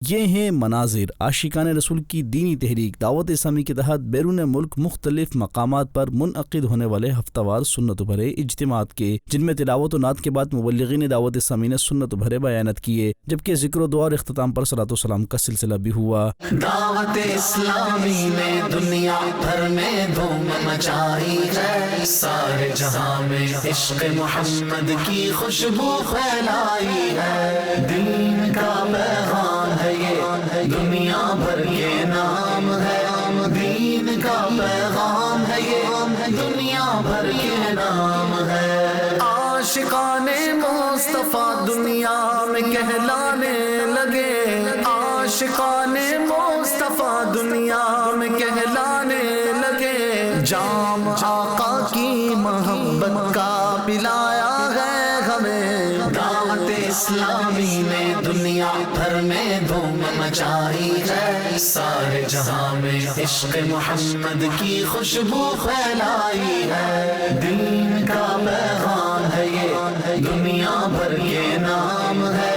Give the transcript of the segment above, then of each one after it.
یہ ہیں مناظر عاشقان رسول کی دینی تحریک دعوت اسلامی کے تحت بیرون ملک مختلف مقامات پر منعقد ہونے والے ہفتہ وار سنت بھرے اجتماعات کے، جن میں تلاوت و نعت کے بعد مبلغین دعوت اسلامی نے سنت بھرے بیانات کیے، جبکہ ذکر و دعا اور اختتام پر صلاۃ و سلام کا سلسلہ بھی ہوا۔ دعوت اسلامی نے دنیا بھر میں دھوم مچائی ہے، سارے جہاں میں عشق محمد کی خوشبو پھیلائی ہے، دین کا پیغام ہے یہ دنیا بھر کے نام ہے، دین کا پیغام ہے یہ دنیا بھر کے نام ہے۔ عاشقان مصطفیٰ دنیا میں کہلانے لگے، عاشقان مصطفیٰ دنیا میں کہلانے لگے، جام آقا کی محبت کا پلایا ہے ہمیں۔ دعوت اسلامی نے دنیا بھر میں دھوم مچائی ہے، سارے جہاں میں عشق محمد کی خوشبو پھیلائی ہے، دین کا پیغام ہے یہ دنیا بھر کے نام ہے،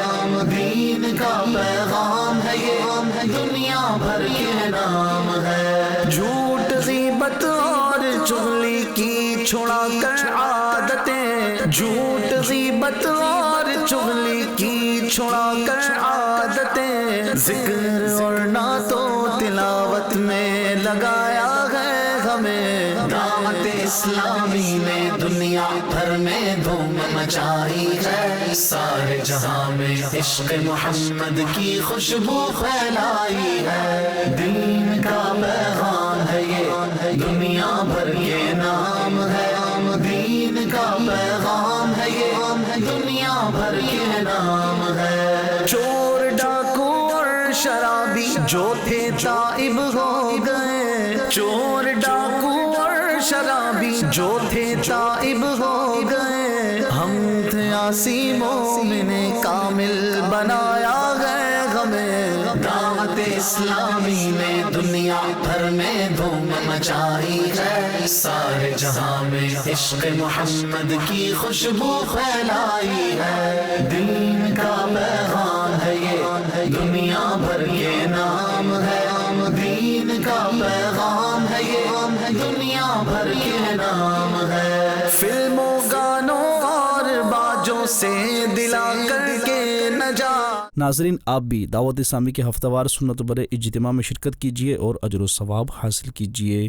دین کا پیغام ہے یہ دنیا بھر کے نام ہے۔ جھوٹ غیبت اور چغلی کی چھڑا کر عادتیں، جھوٹ غیبت اور چغلی کی چھڑا کر عادتیں، ذکر اور نعت و تلاوت میں لگایا ہے ہمیں۔ دعوت اسلامی نے دنیا بھر میں دھوم مچائی ہے، سارے جہاں میں عشق محمد کی خوشبو پھیلائی ہے، دین کا پیغام ہے یہ دنیا بھر کے نام ہے، دین کا پیغام ہے یہ دنیا بھر کے نام ہے۔ چور ڈاکو اور شرابی جو تھے تائب ہو گئے، چور ڈاکو اور شرابی جو تھے تائب ہو گئے، ہم تھے عاصی مومن کامل بنایا ہے ہمیں۔ دعوت اسلامی نے دنیا بھر میں دھوم مچائی ہے، سارے جہاں میں عشق محمد کی خوشبو پھیلائی ہے، دین کا پیغام ہے یہ دنیا بھر کے نام ہے، دین کا پیغام ہے یہ دنیا بھر کے نام ہے۔ فلموں گانوں اور باجوں سے دلا کر کے نجات۔ ناظرین، آپ بھی دعوت اسلامی کے ہفتہ وار سنت بھرے اجتماع میں شرکت کیجیے اور اجر و ثواب حاصل کیجیے۔